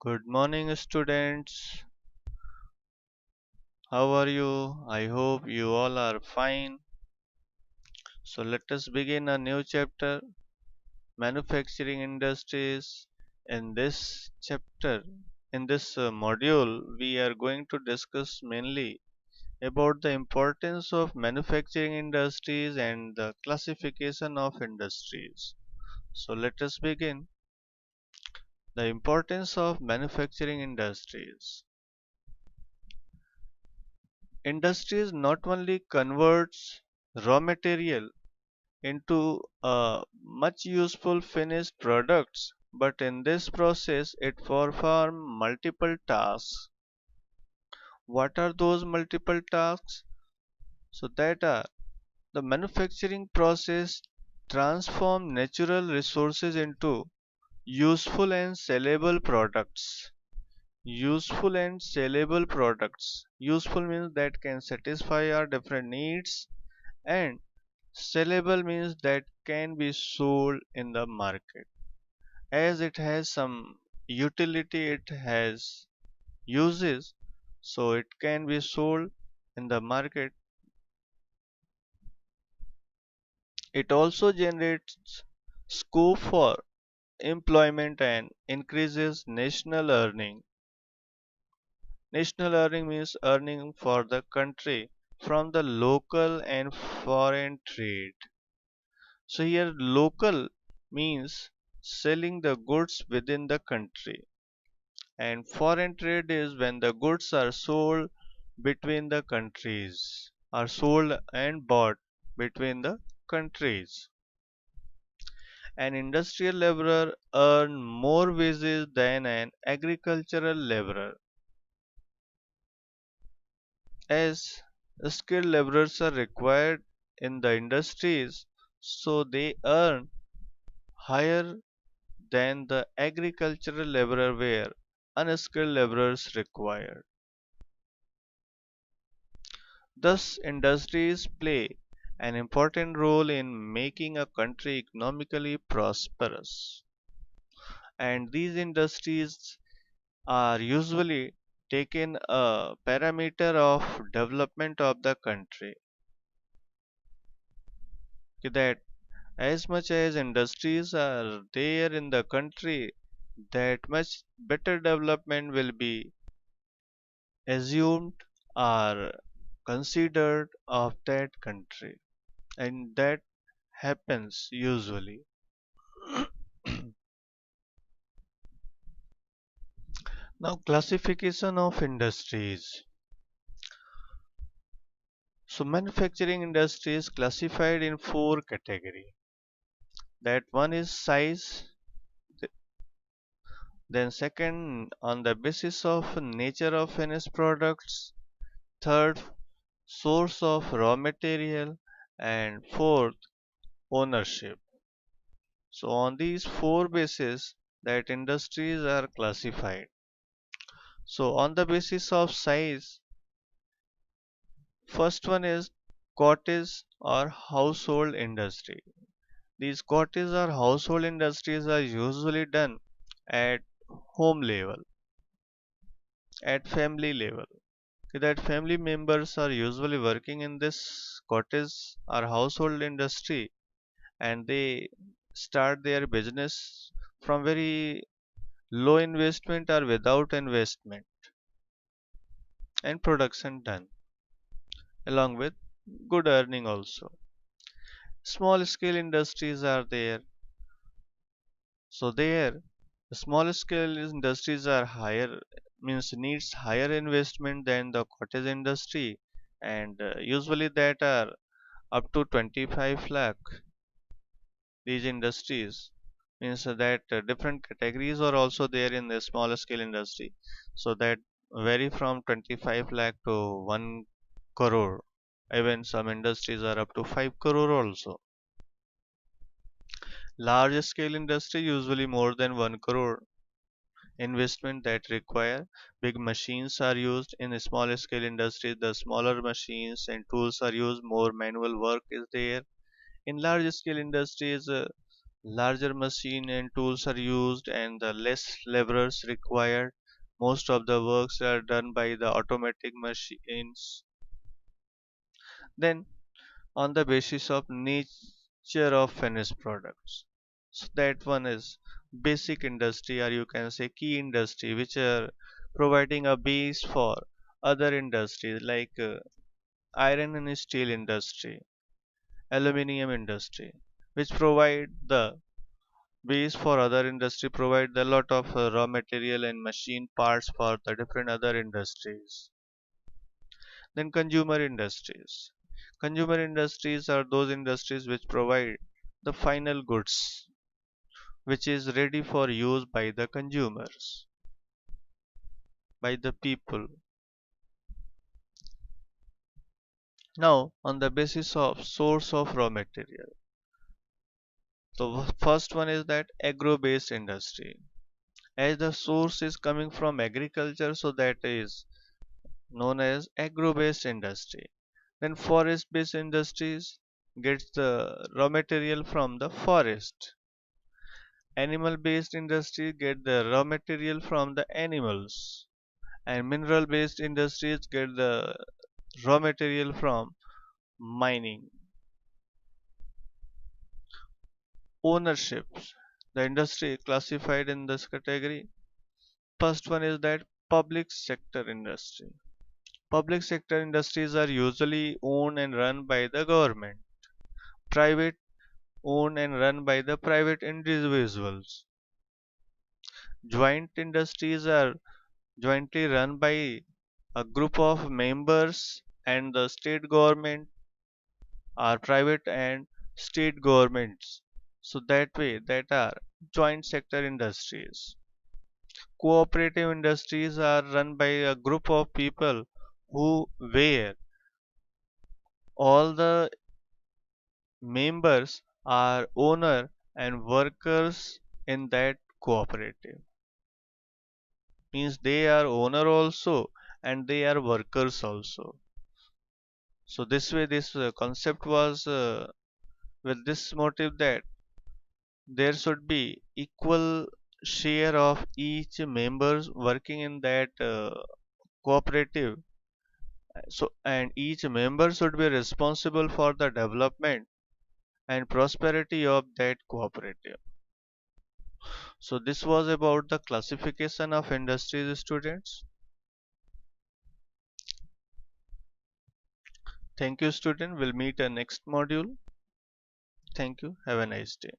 Good morning, students. How are you? I hope you all are fine. So, let us begin a new chapter manufacturing industries. In this chapter, in this module, we are going to discuss mainly about the importance of manufacturing industries and the classification of industries. So, let us begin the importance of manufacturing industries. Industries not only converts raw material into much useful finished products, but in this process it performs multiple tasks. What are those multiple tasks? So that are the manufacturing process transform natural resources into useful and sellable products. Useful and sellable products. Useful means that can satisfy our different needs, and sellable means that can be sold in the market. As it has some utility, it has uses, so it can be sold in the market. It also generates scope for employment and increases national earning. National earning means earning for the country from the local and foreign trade. So here local means selling the goods within the country, and foreign trade is when the goods are sold between the countries, are sold and bought between the countries. An industrial laborer earn more wages than an agricultural laborer, as skilled laborers are required in the industries, so they earn higher than the agricultural laborer where unskilled laborers required. Thus, industries play an important role in making a country economically prosperous. And these industries are usually taken a parameter of development of the country. That as much as industries are there in the country, that much better development will be assumed or considered of that country, and that happens usually. Now, classification of industries. So manufacturing industry is classified in four categories. That one is size, then second on the basis of nature of finished products, third source of raw material, and fourth ownership. So on these four bases that industries are classified. So on the basis of size, first one is cottage or household industry. These cottage or household industries are usually done at home level, at family level. That family members are usually working in this cottage or household industry, and they start their business from very low investment or without investment, and production done along with good earning also. Small scale industries are there. So there, the small scale industries are higher, means needs higher investment than the cottage industry, and usually that are up to 25 lakh. These industries means that different categories are also there in the small scale industry, so that vary from 25 lakh to 1 crore. Even some industries are up to 5 crore also. Large scale industry usually more than 1 crore. Investment that require big machines are used. In small scale industries, the smaller machines and tools are used, more manual work is there. In large scale industries, Larger machine and tools are used and the less laborers required. Most of the works are done by the automatic machines. Then on the basis of nature of finished products. So that one is basic industry, or you can say key industry, which are providing a base for other industries like iron and steel industry, aluminium industry, which provide the base for other industry, provide a lot of raw material and machine parts for the different other industries. Then consumer industries. Consumer industries are those industries which provide the final goods which is ready for use by the consumers, by the people. Now, on the basis of source of raw material. The first one is that agro-based industry. As the source is coming from agriculture, so that is known as agro-based industry. Then forest-based industries gets the raw material from the forest. Animal-based industry get the raw material from the animals, and mineral-based industries get the raw material from mining. Ownership. The industry classified in this category. First one is that public sector industry. Public sector industries are usually owned and run by the government. Private owned and run by the private individuals. Joint industries are jointly run by a group of members, and the state government are private and state governments. So that way that are joint sector industries. Cooperative industries are run by a group of people who where all the members are owner and workers in that cooperative. Means they are owner also and they are workers also. So this way this concept was with this motive that there should be equal share of each members working in that cooperative. So and each member should be responsible for the development and prosperity of that cooperative. So this was about the classification of industries, students. Thank you, student. We'll meet in next module. Thank you. Have a nice day.